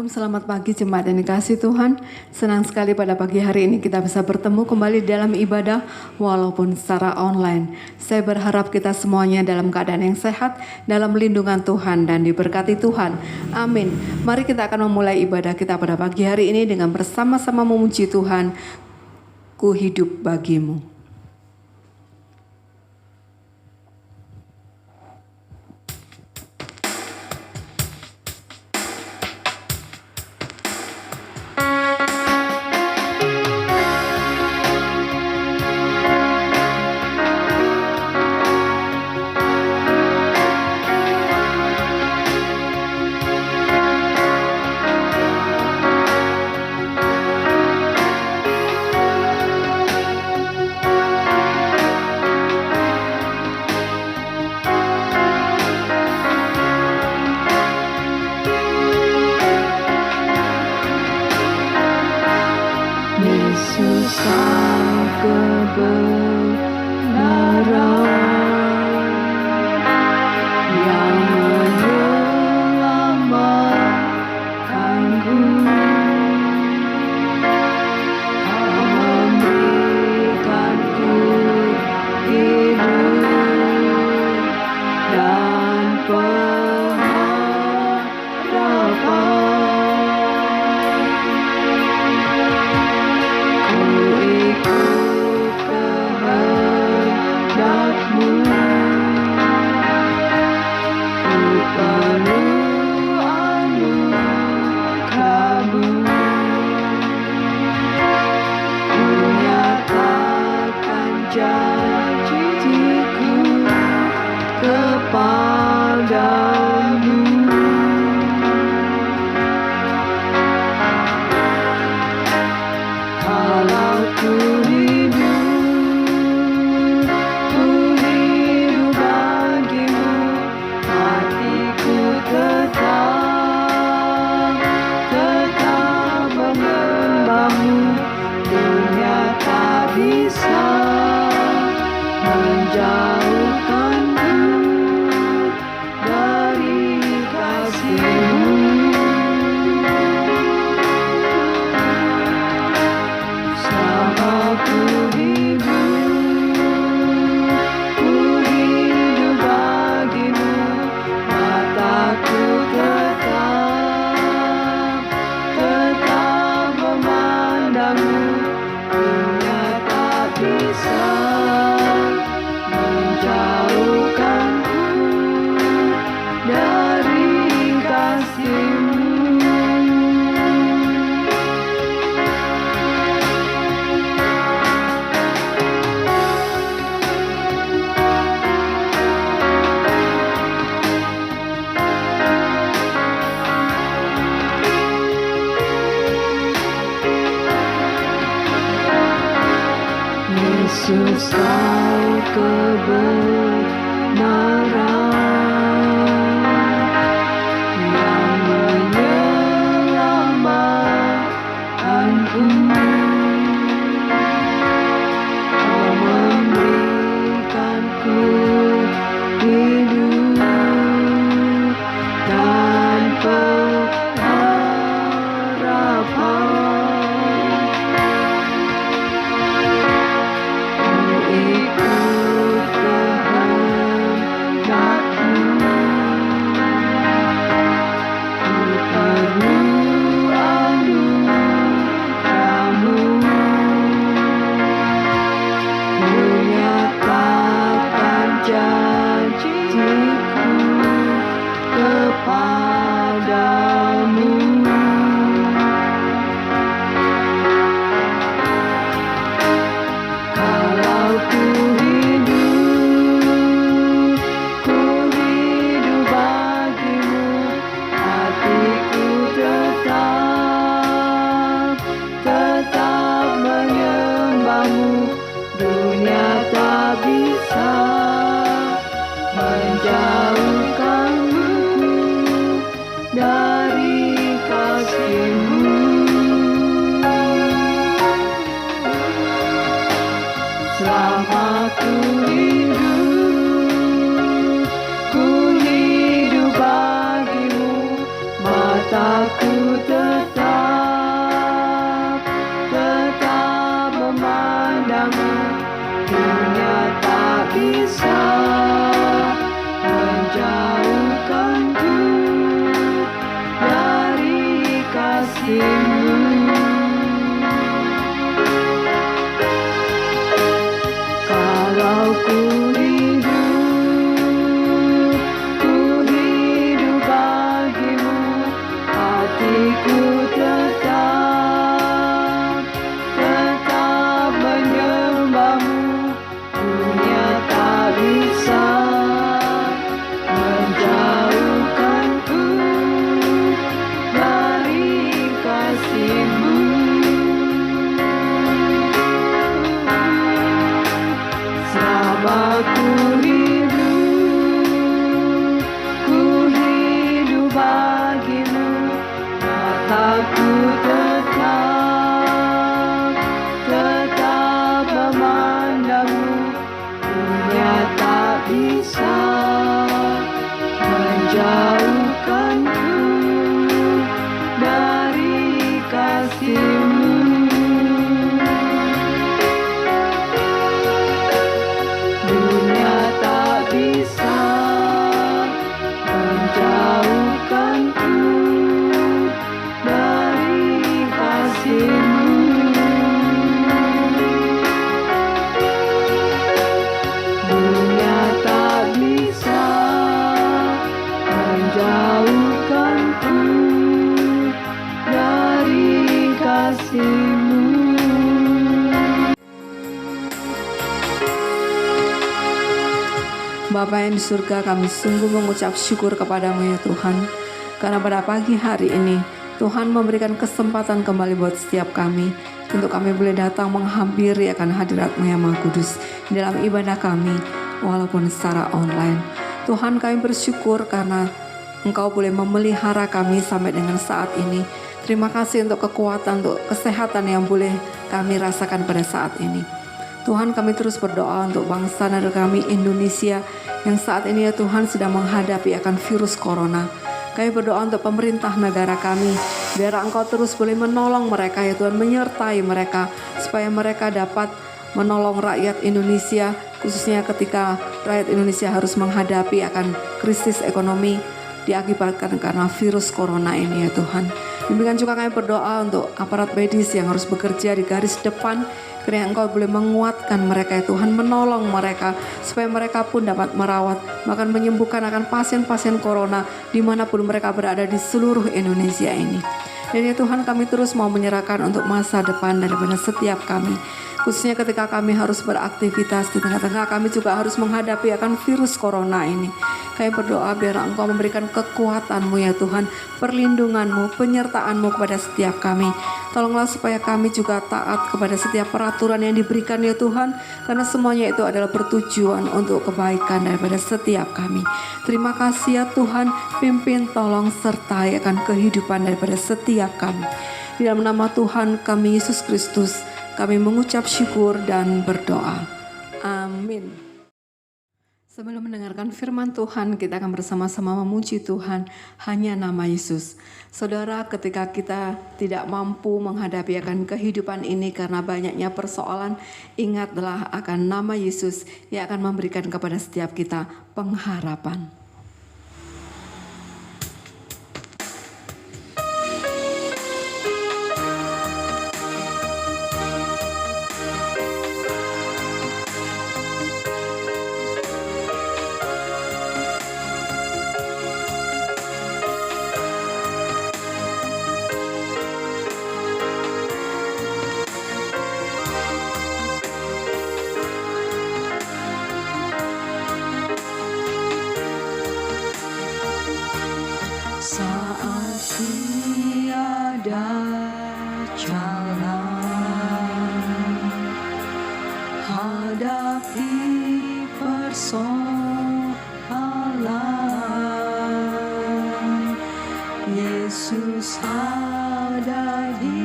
Shalom, selamat pagi jemaat yang dikasihi Tuhan. Senang sekali pada pagi hari ini kita bisa bertemu kembali dalam ibadah walaupun secara online. Saya berharap kita semuanya dalam keadaan yang sehat, dalam lindungan Tuhan dan diberkati Tuhan. Amin. Mari kita akan memulai ibadah kita pada pagi hari ini dengan bersama-sama memuji Tuhan. Ku hidup bagimu. Bapa yang di surga, kami sungguh mengucap syukur kepadamu ya Tuhan. Karena pada pagi hari ini, Tuhan memberikan kesempatan kembali buat setiap kami, untuk kami boleh datang menghampiri akan hadirat-Mu yang Maha Kudus dalam ibadah kami, walaupun secara online. Tuhan, kami bersyukur karena Engkau boleh memelihara kami sampai dengan saat ini. Terima kasih untuk kekuatan, untuk kesehatan yang boleh kami rasakan pada saat ini. Tuhan, kami terus berdoa untuk bangsa negara kami Indonesia yang saat ini ya Tuhan sedang menghadapi akan virus corona. Kami berdoa untuk pemerintah negara kami, biar Engkau terus boleh menolong mereka ya Tuhan, menyertai mereka supaya mereka dapat menolong rakyat Indonesia, khususnya ketika rakyat Indonesia harus menghadapi akan krisis ekonomi diakibatkan karena virus corona ini ya Tuhan. Demikian juga kami berdoa untuk aparat medis yang harus bekerja di garis depan, kiranya Engkau boleh menguatkan mereka ya Tuhan, menolong mereka supaya mereka pun dapat merawat bahkan menyembuhkan akan pasien-pasien corona dimanapun mereka berada di seluruh Indonesia ini. Dan ya Tuhan, kami terus mau menyerahkan untuk masa depan daripada setiap kami, khususnya ketika kami harus beraktivitas di tengah-tengah kami juga harus menghadapi akan virus corona ini. Kami berdoa biar Engkau memberikan kekuatan-Mu ya Tuhan, perlindungan-Mu, penyertaan-Mu kepada setiap kami. Tolonglah supaya kami juga taat kepada setiap peraturan yang diberikan ya Tuhan, karena semuanya itu adalah bertujuan untuk kebaikan daripada setiap kami. Terima kasih ya Tuhan, pimpin, tolong, sertai akan kehidupan daripada setiap kami. Di dalam nama Tuhan kami Yesus Kristus, kami mengucap syukur dan berdoa. Amin. Sebelum mendengarkan firman Tuhan, kita akan bersama-sama memuji Tuhan, hanya nama Yesus. Saudara, ketika kita tidak mampu menghadapi akan kehidupan ini karena banyaknya persoalan, ingatlah akan nama Yesus yang akan memberikan kepada setiap kita pengharapan. Yesus ada di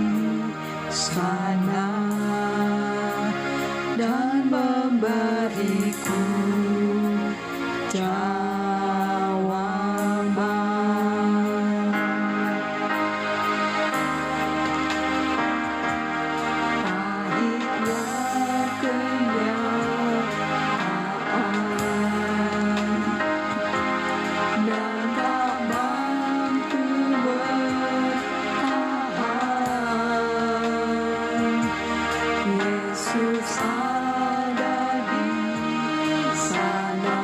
sana dan memberiku jawaban. Pahitnya kenyataan dan tak mampu bertahan. Yesus ada di sana.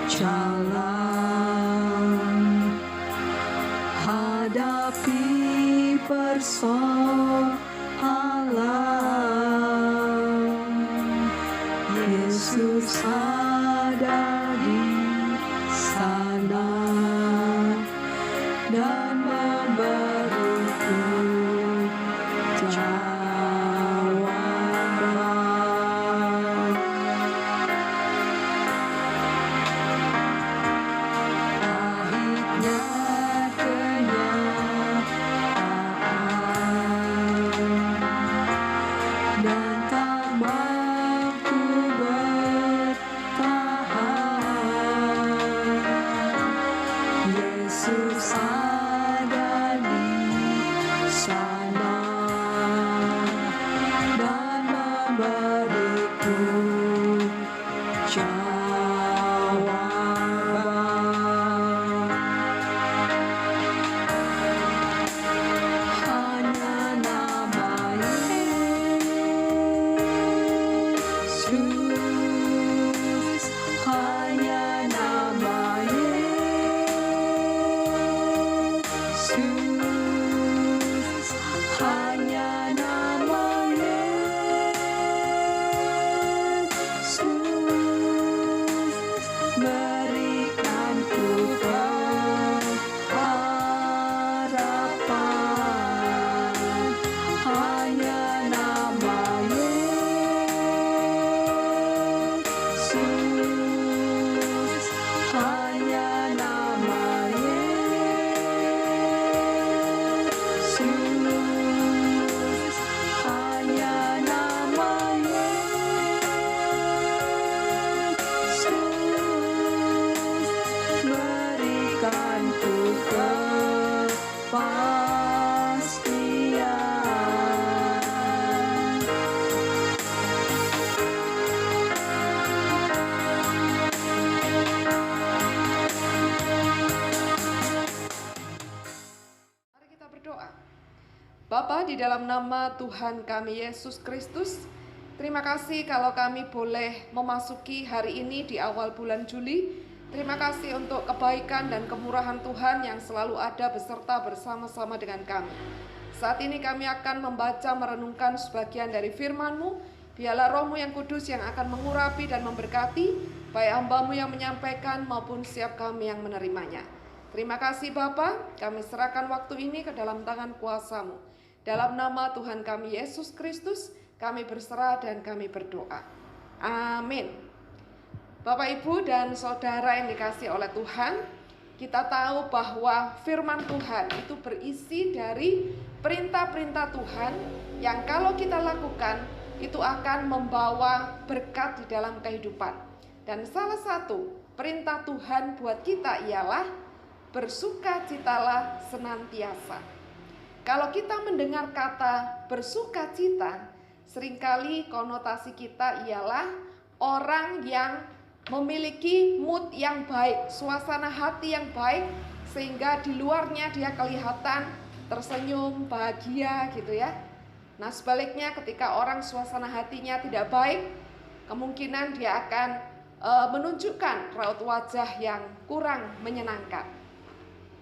jalan, hadapi persoalan. Yesus ada di sana dan memberiku jawaban. Pahitnya kenyataan dan tak mampu bertahan. Yesus ada di sana dan memberiku jawaban. Hanya nama Yesus, hanya nama Yesus, hanya nama Yesus, berikanku pengharapan. Hanya nama Yesus, hanya nama Yesus, hanya nama Yesus, berikanku kepastian. Mari kita berdoa. Bapa, di dalam nama Tuhan kami Yesus Kristus, terima kasih kalau kami boleh memasuki hari ini di awal bulan Juli. Terima kasih untuk kebaikan dan kemurahan Tuhan yang selalu ada beserta bersama-sama dengan kami. Saat ini kami akan membaca merenungkan sebagian dari firman-Mu. Biarlah Roh-Mu yang kudus yang akan mengurapi dan memberkati, baik hamba-Mu yang menyampaikan maupun setiap kami yang menerimanya. Terima kasih Bapa, kami serahkan waktu ini ke dalam tangan kuasa-Mu. Dalam nama Tuhan kami Yesus Kristus, kami berserah dan kami berdoa. Amin. Bapak, Ibu, dan Saudara yang dikasihi oleh Tuhan, kita tahu bahwa firman Tuhan itu berisi dari perintah-perintah Tuhan yang kalau kita lakukan, itu akan membawa berkat di dalam kehidupan. Dan salah satu perintah Tuhan buat kita ialah bersukacitalah senantiasa. Kalau kita mendengar kata bersukacita, seringkali konotasi kita ialah orang yang memiliki mood yang baik, suasana hati yang baik, sehingga di luarnya dia kelihatan tersenyum, bahagia gitu ya. Nah sebaliknya ketika orang suasana hatinya tidak baik, kemungkinan dia akan menunjukkan raut wajah yang kurang menyenangkan.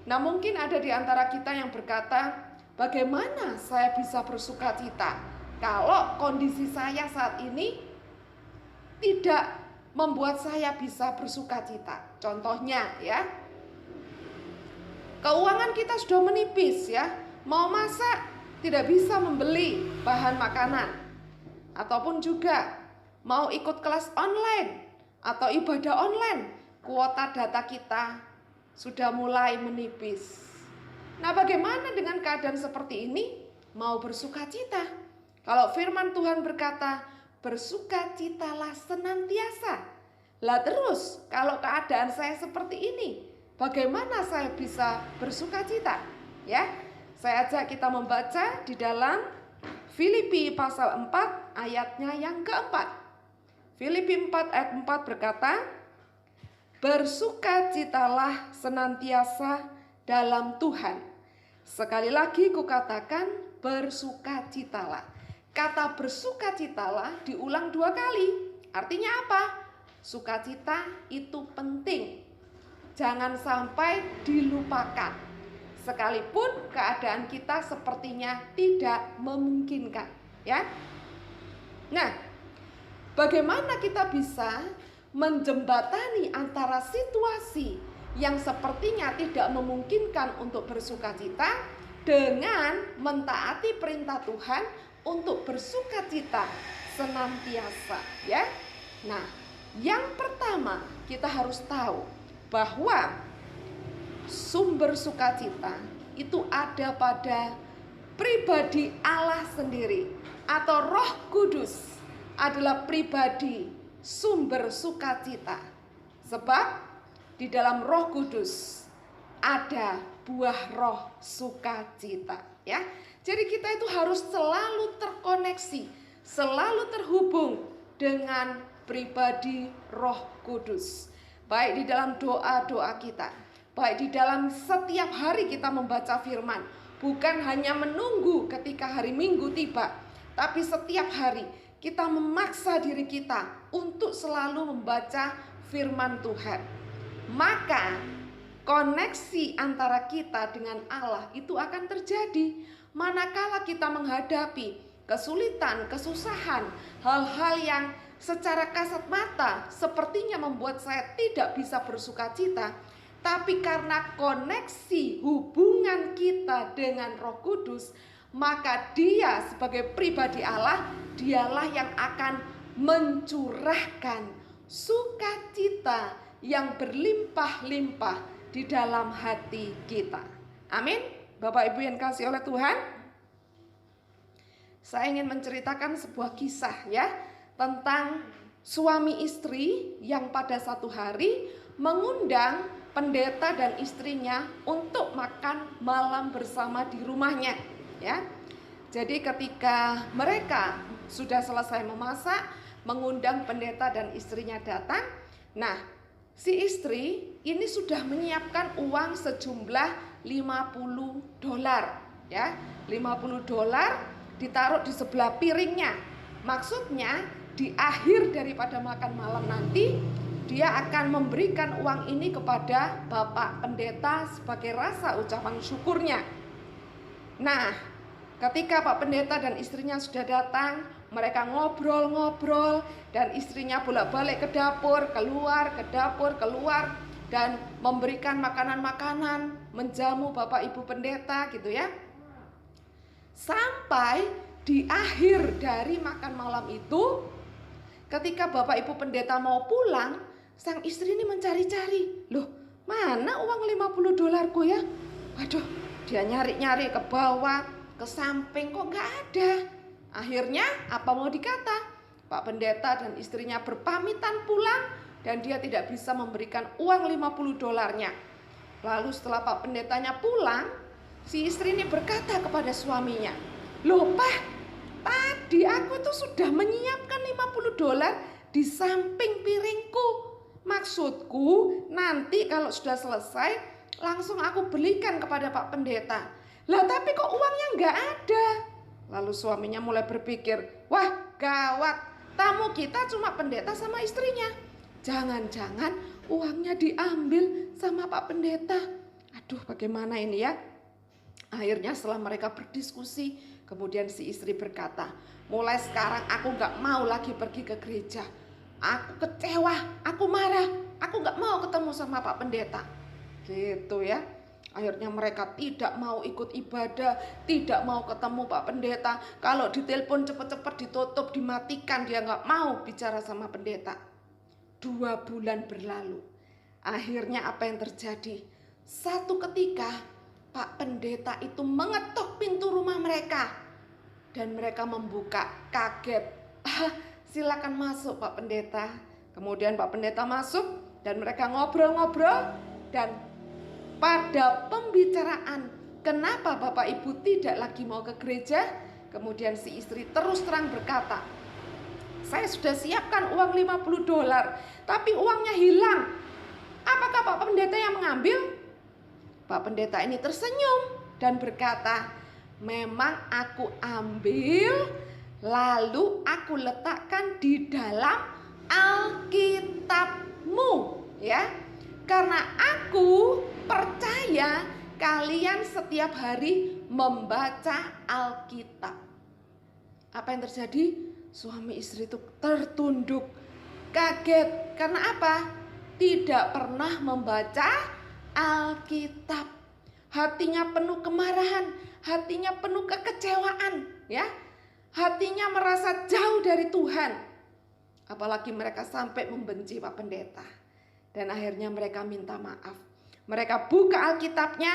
Nah mungkin ada di antara kita yang berkata, bagaimana saya bisa bersukacita kalau kondisi saya saat ini tidak membuat saya bisa bersukacita. Contohnya ya, keuangan kita sudah menipis ya, mau masak tidak bisa membeli bahan makanan, ataupun juga mau ikut kelas online atau ibadah online, kuota data kita sudah mulai menipis. Nah bagaimana dengan keadaan seperti ini? Mau bersukacita? Kalau firman Tuhan berkata, bersukacitalah senantiasa. Lah terus kalau keadaan saya seperti ini, bagaimana saya bisa bersukacita? Ya, saya ajak kita membaca di dalam Filipi pasal 4 ayatnya yang keempat. Filipi 4 ayat 4 berkata, bersukacitalah senantiasa dalam Tuhan. Sekali lagi kukatakan, bersukacitalah. Kata bersukacitalah diulang 2 kali. Artinya apa? Sukacita itu penting. Jangan sampai dilupakan. Sekalipun keadaan kita sepertinya tidak memungkinkan, ya. Nah, bagaimana kita bisa menjembatani antara situasi yang sepertinya tidak memungkinkan untuk bersukacita dengan mentaati perintah Tuhan untuk bersukacita senantiasa, ya. Nah, yang pertama kita harus tahu bahwa sumber sukacita itu ada pada pribadi Allah sendiri, atau Roh Kudus adalah pribadi sumber sukacita. Sebab di dalam Roh Kudus ada buah roh sukacita, ya. Jadi kita itu harus selalu terkoneksi, selalu terhubung dengan pribadi Roh Kudus. Baik di dalam doa-doa kita, baik di dalam setiap hari kita membaca firman. Bukan hanya menunggu ketika hari Minggu tiba, tapi setiap hari kita memaksa diri kita untuk selalu membaca firman Tuhan. Maka koneksi antara kita dengan Allah itu akan terjadi manakala kita menghadapi kesulitan, kesusahan, hal-hal yang secara kasat mata sepertinya membuat saya tidak bisa bersukacita. Tapi karena koneksi hubungan kita dengan Roh Kudus, maka Dia sebagai pribadi Allah, Dialah yang akan mencurahkan sukacita yang berlimpah-limpah di dalam hati kita. Amin. Bapak Ibu yang kasih oleh Tuhan, saya ingin menceritakan sebuah kisah, ya, tentang suami istri yang pada satu hari mengundang pendeta dan istrinya untuk makan malam bersama di rumahnya, ya. Jadi ketika mereka sudah selesai memasak, mengundang pendeta dan istrinya datang. Nah, si istri ini sudah menyiapkan uang sejumlah $50, ya. $50 ditaruh di sebelah piringnya. Maksudnya di akhir daripada makan malam nanti, dia akan memberikan uang ini kepada Bapak Pendeta sebagai rasa ucapan syukurnya. Nah, ketika Pak Pendeta dan istrinya sudah datang, mereka ngobrol-ngobrol, dan istrinya bolak-balik ke dapur, keluar, ke dapur, keluar, dan memberikan makanan-makanan, menjamu Bapak Ibu Pendeta gitu, ya. Sampai di akhir dari makan malam itu, ketika Bapak Ibu Pendeta mau pulang, sang istri ini mencari-cari. Loh, mana uang $50 ya? Waduh, dia nyari-nyari ke bawah, ke samping, kok gak ada. Akhirnya apa mau dikata? Pak Pendeta dan istrinya berpamitan pulang, dan dia tidak bisa memberikan uang $50-nya. Lalu setelah Pak Pendetanya pulang, si istri ini berkata kepada suaminya, "Loh Pak, tadi aku tuh sudah menyiapkan $50 di samping piringku. Maksudku nanti kalau sudah selesai langsung aku belikan kepada Pak Pendeta. Lah tapi kok uangnya nggak ada?" Lalu suaminya mulai berpikir, wah gawat, tamu kita cuma pendeta sama istrinya. Jangan-jangan uangnya diambil sama Pak Pendeta. Aduh, bagaimana ini ya? Akhirnya setelah mereka berdiskusi, kemudian si istri berkata, "Mulai sekarang aku gak mau lagi pergi ke gereja. Aku kecewa, aku marah, aku gak mau ketemu sama Pak Pendeta." Gitu ya. Akhirnya mereka tidak mau ikut ibadah, tidak mau ketemu Pak Pendeta. Kalau ditelepon cepet-cepet ditutup, dimatikan, dia gak mau bicara sama pendeta. 2 bulan berlalu. Akhirnya apa yang terjadi? Satu ketika Pak Pendeta itu mengetuk pintu rumah mereka, dan mereka membuka, kaget. "Silakan masuk Pak Pendeta." Kemudian Pak Pendeta masuk dan mereka ngobrol-ngobrol, dan pada pembicaraan kenapa Bapak Ibu tidak lagi mau ke gereja, kemudian si istri terus terang berkata, "Saya sudah siapkan uang $50, tapi uangnya hilang. Apakah Pak Pendeta yang mengambil?" Pak Pendeta ini tersenyum dan berkata, "Memang aku ambil, lalu aku letakkan di dalam Alkitab." Karena aku percaya kalian setiap hari membaca Alkitab. Apa yang terjadi? Suami istri itu tertunduk, kaget. Karena apa? Tidak pernah membaca Alkitab. Hatinya penuh kemarahan, hatinya penuh kekecewaan, ya. Hatinya merasa jauh dari Tuhan. Apalagi mereka sampai membenci Pak Pendeta. Dan akhirnya mereka minta maaf. Mereka buka Alkitabnya,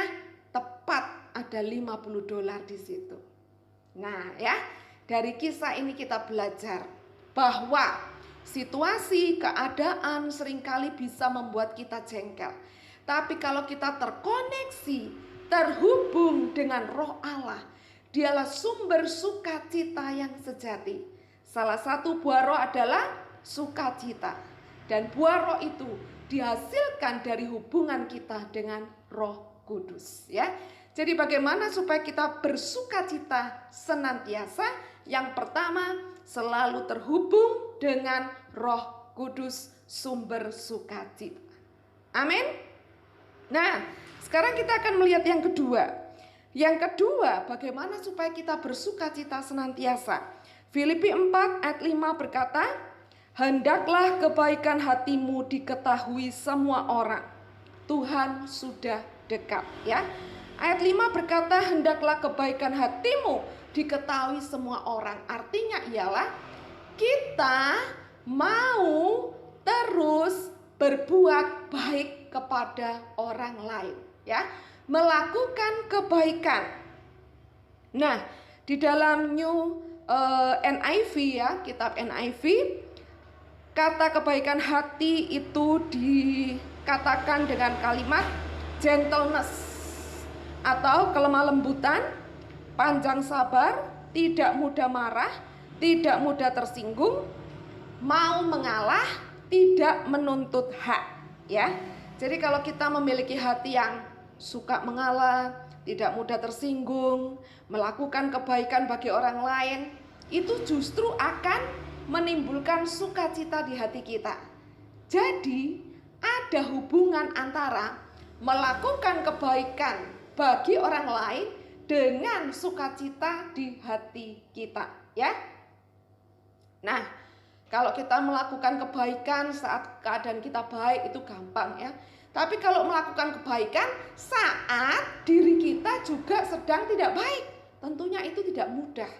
tepat ada $50 di situ. Nah, ya, dari kisah ini kita belajar bahwa situasi, keadaan seringkali bisa membuat kita jengkel. Tapi kalau kita terkoneksi, terhubung dengan Roh Allah, Dialah sumber sukacita yang sejati. Salah satu buah roh adalah sukacita. Dan buah roh itu dihasilkan dari hubungan kita dengan Roh Kudus, ya. Jadi bagaimana supaya kita bersukacita senantiasa? Yang pertama, selalu terhubung dengan Roh Kudus, sumber sukacita. Amin. Nah, sekarang kita akan melihat yang kedua. Yang kedua, bagaimana supaya kita bersukacita senantiasa? Filipi 4 ayat 5 berkata, "Hendaklah kebaikan hatimu diketahui semua orang. Tuhan sudah dekat." Ya. Ayat 5 berkata, "Hendaklah kebaikan hatimu diketahui semua orang." Artinya ialah kita mau terus berbuat baik kepada orang lain, ya. Melakukan kebaikan. Nah, di dalam NIV, ya, kitab NIV, kata kebaikan hati itu dikatakan dengan kalimat gentleness atau kelemah lembutan, panjang sabar, tidak mudah marah, tidak mudah tersinggung, mau mengalah, tidak menuntut hak, ya. Jadi kalau kita memiliki hati yang suka mengalah, tidak mudah tersinggung, melakukan kebaikan bagi orang lain, itu justru akan menimbulkan sukacita di hati kita. Jadi ada hubungan antara melakukan kebaikan bagi orang lain dengan sukacita di hati kita, ya. Nah, kalau kita melakukan kebaikan saat keadaan kita baik itu gampang, ya. Tapi kalau melakukan kebaikan saat diri kita juga sedang tidak baik, tentunya itu tidak mudah.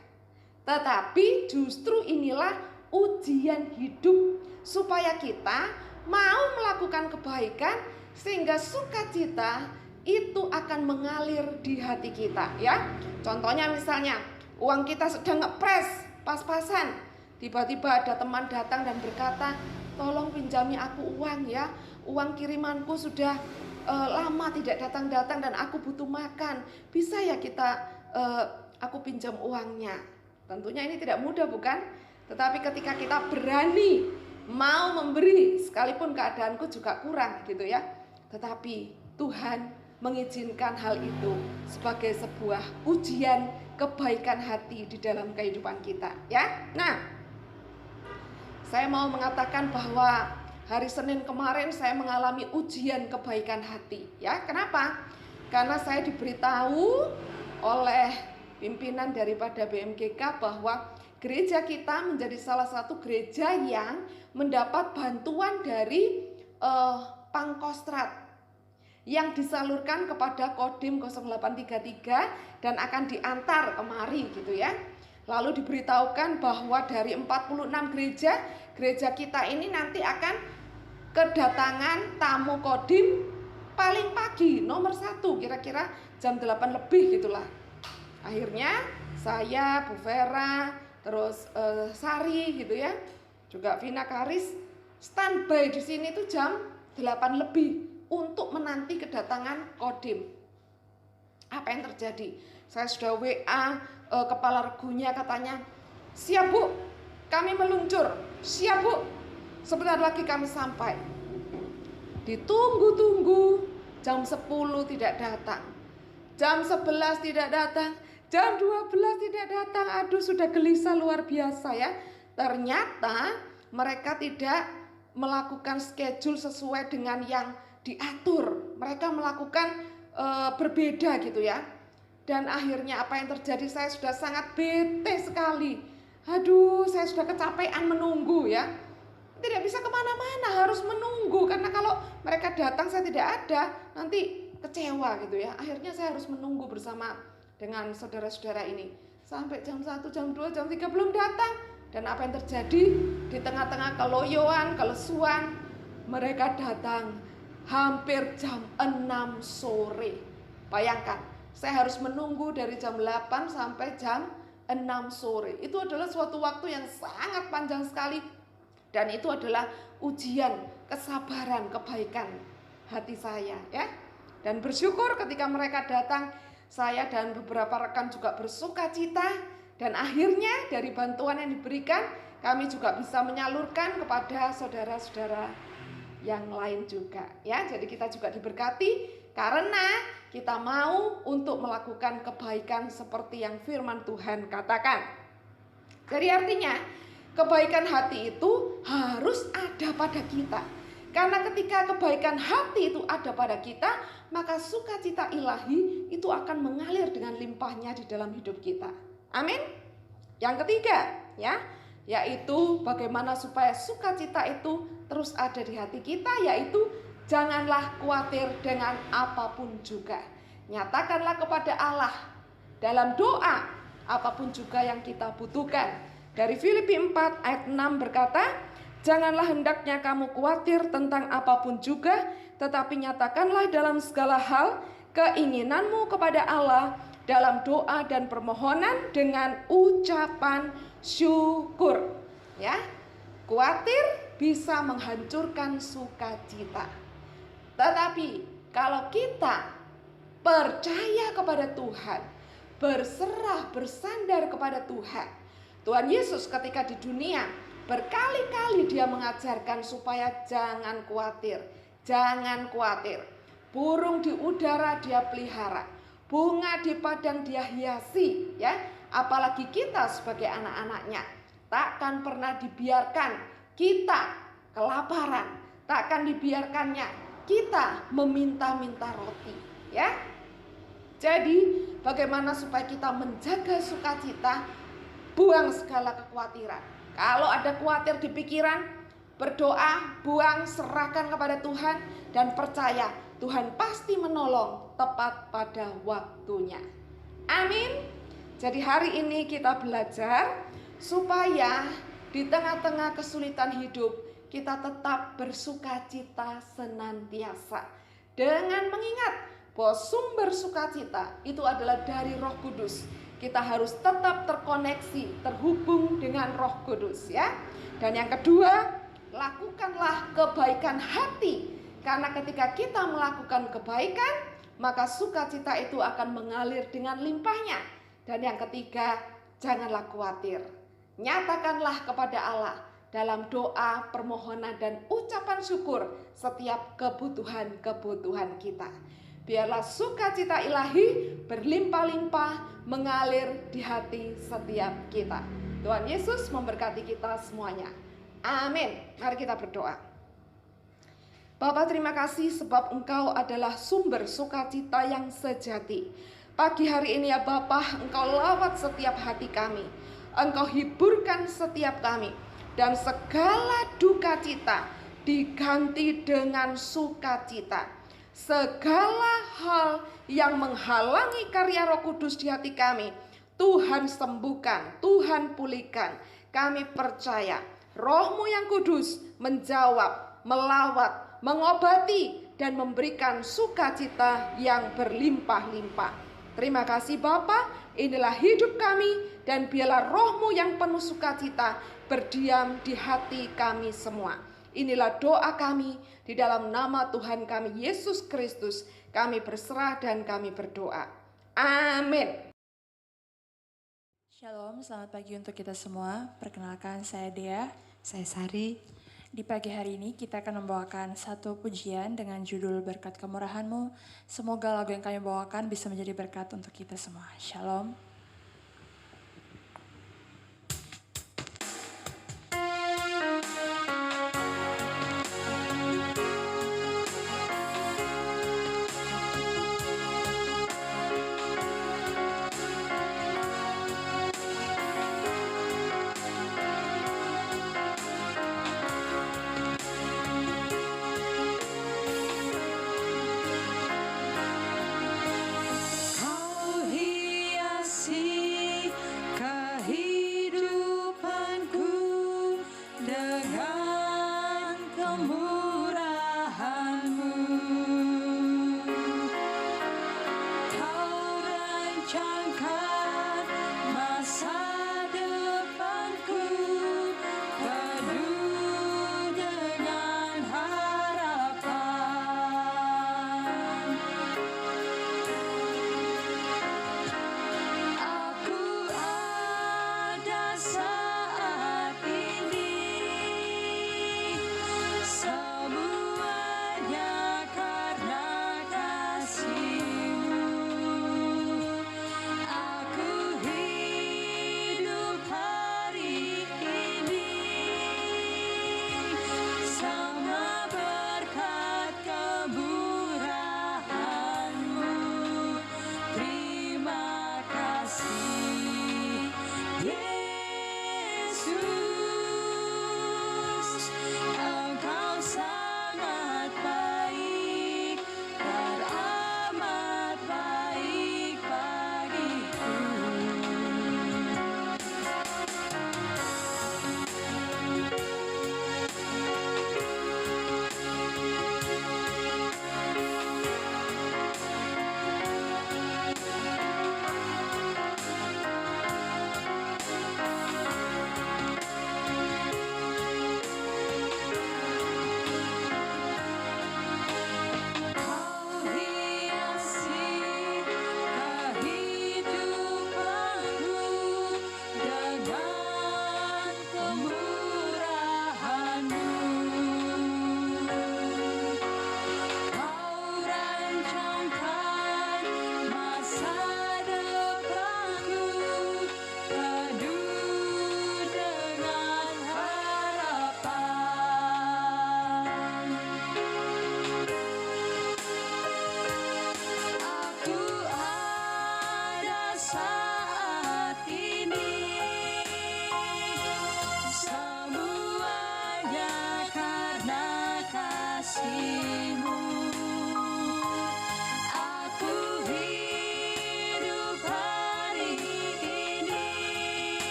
Tetapi justru inilah ujian hidup supaya kita mau melakukan kebaikan sehingga sukacita itu akan mengalir di hati kita, ya. Contohnya misalnya uang kita sedang ngepres, pas-pasan, tiba-tiba ada teman datang dan berkata, "Tolong pinjami aku uang, ya. Uang kirimanku sudah lama tidak datang-datang dan aku butuh makan. Bisa ya aku pinjam uangnya?" Tentunya ini tidak mudah, bukan? Tetapi ketika kita berani mau memberi, sekalipun keadaanku juga kurang gitu, ya. Tetapi Tuhan mengizinkan hal itu sebagai sebuah ujian kebaikan hati di dalam kehidupan kita, ya. Nah, saya mau mengatakan bahwa hari Senin kemarin saya mengalami ujian kebaikan hati, ya. Kenapa? Karena saya diberitahu oleh pimpinan daripada BMGK bahwa gereja kita menjadi salah satu gereja yang mendapat bantuan dari Pangkostrat yang disalurkan kepada Kodim 0833 dan akan diantar kemari gitu, ya. Lalu diberitahukan bahwa dari 46 gereja kita ini nanti akan kedatangan tamu Kodim paling pagi, nomor 1, kira-kira jam 8 lebih gitulah. Akhirnya saya, Bu Vera, terus Sari gitu, ya, juga Vina Karis standby di sini tuh jam 8 lebih untuk menanti kedatangan Kodim. Apa yang terjadi? Saya sudah WA kepala regunya, katanya, "Siap Bu, kami meluncur. Siap Bu, sebentar lagi kami sampai." Ditunggu-tunggu, jam 10 tidak datang, jam 11 tidak datang, jam 12 tidak datang. Aduh, sudah gelisah luar biasa, ya. Ternyata mereka tidak melakukan schedule sesuai dengan yang diatur, mereka melakukan berbeda gitu ya. Dan akhirnya apa yang terjadi, saya sudah sangat bete sekali. Aduh, saya sudah kecapean menunggu ya. Tidak bisa kemana-mana, harus menunggu. Karena kalau mereka datang saya tidak ada, nanti kecewa gitu ya. Akhirnya saya harus menunggu bersama dengan saudara-saudara ini. Sampai jam 1, jam 2, jam 3 belum datang. Dan apa yang terjadi, di tengah-tengah keloyoan, kelesuan, mereka datang hampir jam 6 sore. Bayangkan, saya harus menunggu dari jam 8 sampai jam 6 sore. Itu adalah suatu waktu yang sangat panjang sekali. Dan itu adalah ujian kesabaran, kebaikan hati saya ya. Dan bersyukur ketika mereka datang, saya dan beberapa rekan juga bersuka cita. Dan akhirnya dari bantuan yang diberikan, kami juga bisa menyalurkan kepada saudara-saudara yang lain juga ya. Jadi kita juga diberkati karena kita mau untuk melakukan kebaikan seperti yang firman Tuhan katakan. Jadi artinya kebaikan hati itu harus ada pada kita. Karena ketika kebaikan hati itu ada pada kita, maka sukacita ilahi itu akan mengalir dengan limpahnya di dalam hidup kita. Amin. Yang ketiga ya, yaitu bagaimana supaya sukacita itu terus ada di hati kita, yaitu janganlah khawatir dengan apapun juga. Nyatakanlah kepada Allah dalam doa apapun juga yang kita butuhkan. Dari Filipi 4 ayat 6 berkata, janganlah hendaknya kamu khawatir tentang apapun juga, tetapi nyatakanlah dalam segala hal keinginanmu kepada Allah dalam doa dan permohonan dengan ucapan syukur. Ya, khawatir bisa menghancurkan sukacita. Tetapi kalau kita percaya kepada Tuhan, berserah, bersandar kepada Tuhan, Tuhan Yesus ketika di dunia berkali-kali dia mengajarkan supaya jangan khawatir. Jangan khawatir. Burung di udara dia pelihara, bunga di padang dia hiasi ya. Apalagi kita sebagai anak-anaknya, takkan pernah dibiarkan kita kelaparan, takkan dibiarkannya kita meminta-minta roti ya. Jadi bagaimana supaya kita menjaga sukacita, buang segala kekhawatiran. Kalau ada khawatir di pikiran, berdoa, buang, serahkan kepada Tuhan, dan percaya Tuhan pasti menolong tepat pada waktunya. Amin. Jadi hari ini kita belajar supaya di tengah-tengah kesulitan hidup kita tetap bersukacita senantiasa, dengan mengingat bahwa sumber sukacita itu adalah dari Roh Kudus. Kita harus tetap terkoneksi, terhubung dengan Roh Kudus ya. Dan yang kedua, lakukanlah kebaikan hati. Karena ketika kita melakukan kebaikan, maka sukacita itu akan mengalir dengan limpahnya. Dan yang ketiga, janganlah khawatir. Nyatakanlah kepada Allah dalam doa, permohonan, dan ucapan syukur setiap kebutuhan-kebutuhan kita. Biarlah sukacita ilahi berlimpah-limpah mengalir di hati setiap kita. Tuhan Yesus memberkati kita semuanya. Amin. Mari kita berdoa. Bapa, terima kasih sebab Engkau adalah sumber sukacita yang sejati. Pagi hari ini ya Bapa, Engkau lawat setiap hati kami. Engkau hiburkan setiap kami. Dan segala duka cita diganti dengan sukacita. Segala hal yang menghalangi karya Roh Kudus di hati kami, Tuhan sembuhkan, Tuhan pulihkan. Kami percaya Roh-Mu yang kudus menjawab, melawat, mengobati, dan memberikan sukacita yang berlimpah-limpah. Terima kasih Bapa, inilah hidup kami, dan biarlah Roh-Mu yang penuh sukacita berdiam di hati kami semua. Inilah doa kami di dalam nama Tuhan kami Yesus Kristus. Kami berserah dan kami berdoa. Amin. Shalom, selamat pagi untuk kita semua. Perkenalkan saya Dea. Saya Sari. Di pagi hari ini kita akan membawakan satu pujian dengan judul Berkat Kemurahan-Mu. Semoga lagu yang kami bawakan bisa menjadi berkat untuk kita semua. Shalom.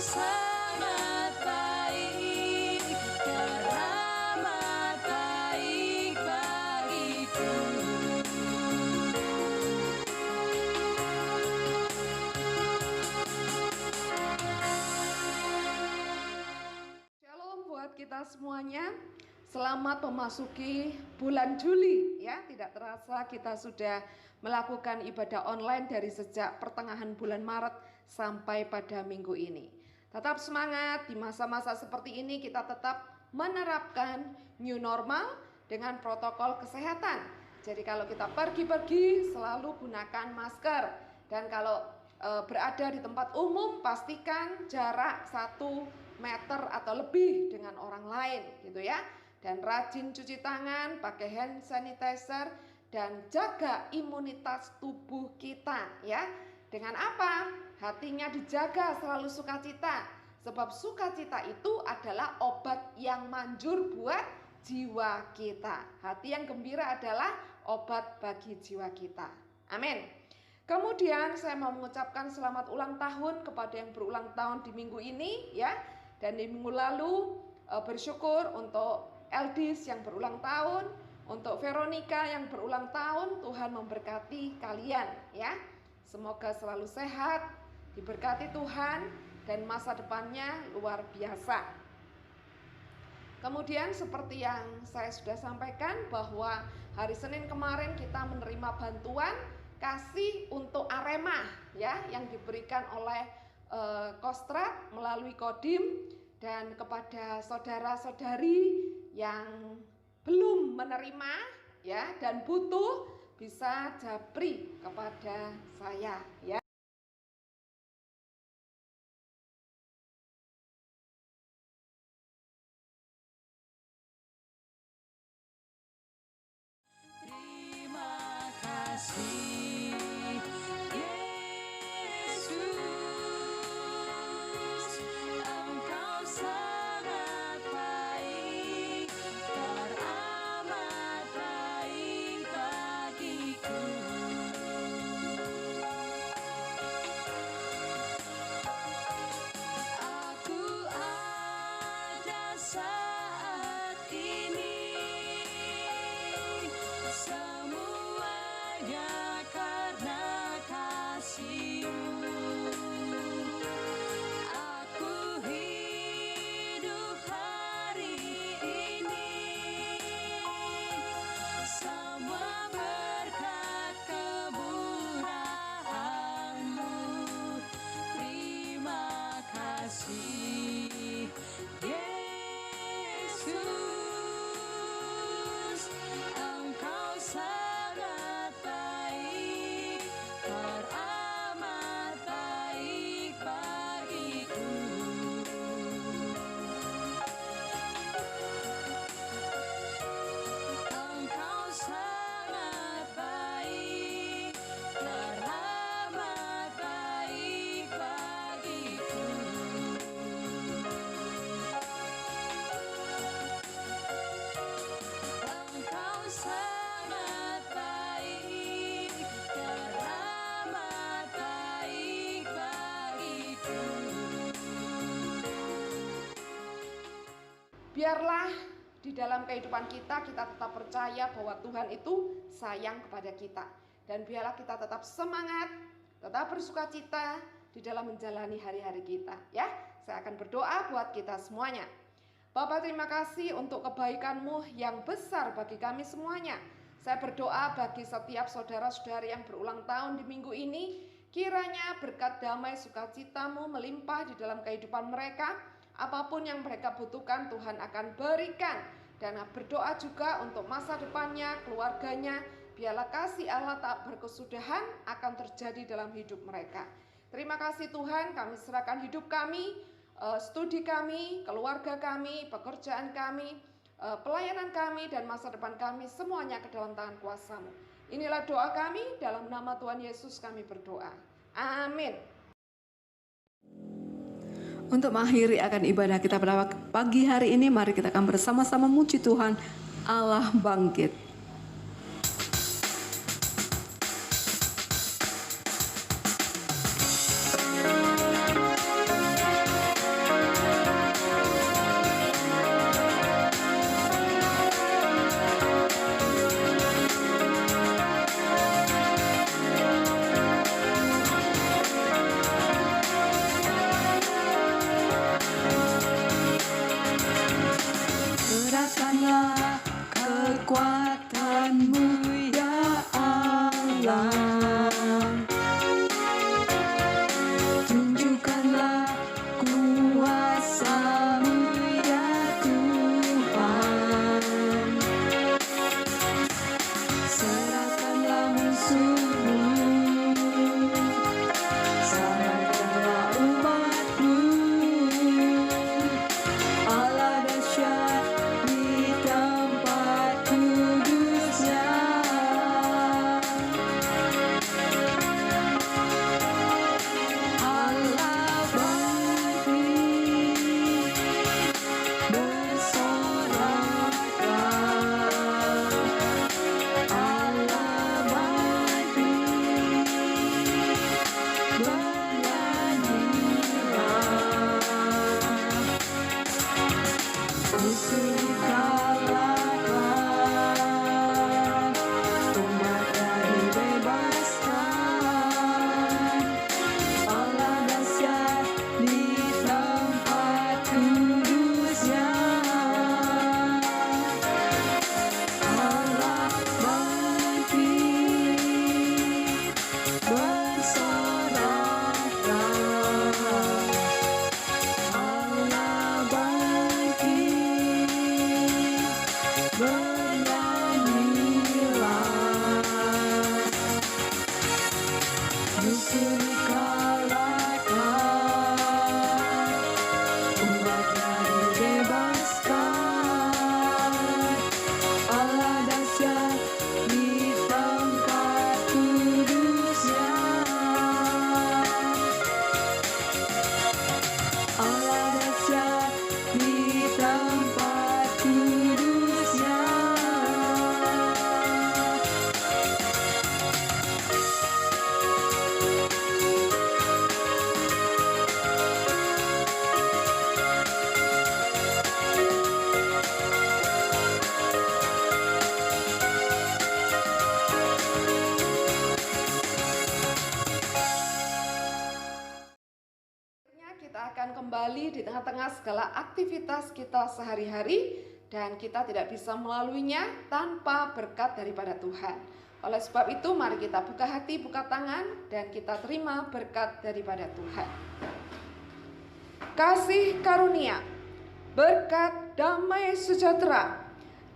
sangat baik, teramat baik bagiku. Shalom buat kita semuanya. Selamat memasuki bulan Juli ya. Tidak terasa kita sudah melakukan ibadah online dari sejak pertengahan bulan Maret sampai pada minggu ini. Tetap semangat di masa-masa seperti ini, kita tetap menerapkan new normal dengan protokol kesehatan. Jadi kalau kita pergi-pergi selalu gunakan masker, dan kalau berada di tempat umum pastikan jarak 1 meter atau lebih dengan orang lain gitu ya. Dan rajin cuci tangan, pakai hand sanitizer, dan jaga imunitas tubuh kita ya. Dengan apa? Hatinya dijaga, selalu sukacita. Sebab sukacita itu adalah obat yang manjur buat jiwa kita. Hati yang gembira adalah obat bagi jiwa kita. Amin. Kemudian saya mau mengucapkan selamat ulang tahun kepada yang berulang tahun di minggu ini ya. Dan di minggu lalu bersyukur untuk Eldis yang berulang tahun, untuk Veronica yang berulang tahun. Tuhan memberkati kalian ya. Semoga selalu sehat, diberkati Tuhan, dan masa depannya luar biasa. Kemudian seperti yang saya sudah sampaikan bahwa hari Senin kemarin kita menerima bantuan kasih untuk Arema ya, yang diberikan oleh Kostrad melalui Kodim. Dan kepada saudara-saudari yang belum menerima ya dan butuh, bisa japri kepada saya ya. Terima kasih Yesus, Engkau sangat baik, teramat baik bagiku. Aku ada saat ini, semuanya karena kasih-Mu. Aku hidup hari ini, semua berkat kemurahan-Mu. Terima kasih Yesus, Engkau sangat baik, teramat baik bagiku. Engkau sangat baik, teramat baik bagiku. Engkau sangat baik, teramat baik bagiku. Biarlah di dalam kehidupan kita tetap percaya bahwa Tuhan itu sayang kepada kita. Dan biarlah kita tetap semangat, tetap bersukacita di dalam menjalani hari-hari kita ya. Saya akan berdoa buat kita semuanya. Bapa, terima kasih untuk kebaikan-Mu yang besar bagi kami semuanya. Saya berdoa bagi setiap saudara-saudari yang berulang tahun di minggu ini, kiranya berkat damai sukacita-Mu melimpah di dalam kehidupan mereka. Apapun yang mereka butuhkan Tuhan akan berikan. Dan berdoa juga untuk masa depannya, keluarganya. Biarlah kasih Allah tak berkesudahan akan terjadi dalam hidup mereka. Terima kasih Tuhan, kami serahkan hidup kami, studi kami, keluarga kami, pekerjaan kami, pelayanan kami, dan masa depan kami semuanya ke dalam tangan kuasa-Mu. Inilah doa kami, dalam nama Tuhan Yesus kami berdoa. Amin. Untuk mengakhiri akan ibadah kita pada pagi hari ini, mari kita akan bersama-sama memuji Tuhan, Allah bangkit. kita akan kembali di tengah-tengah segala aktivitas kita sehari-hari dan kita tidak bisa melaluinya tanpa berkat daripada Tuhan. Oleh sebab itu, mari kita buka hati, buka tangan, dan kita terima berkat daripada Tuhan. Kasih karunia, berkat damai sejahtera,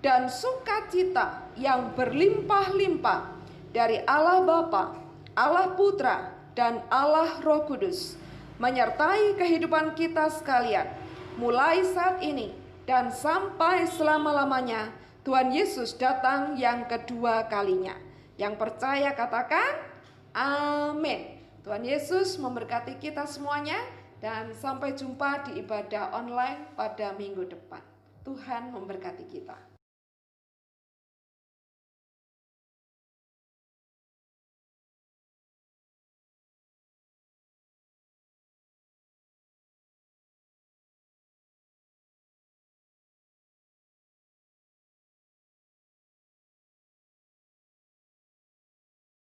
dan sukacita yang berlimpah-limpah dari Allah Bapa, Allah Putra, dan Allah Roh Kudus menyertai kehidupan kita sekalian, mulai saat ini dan sampai selama-lamanya. Tuhan Yesus datang yang kedua kalinya. Yang percaya katakan amin. Tuhan Yesus memberkati kita semuanya dan sampai jumpa di ibadah online pada minggu depan. Tuhan memberkati kita.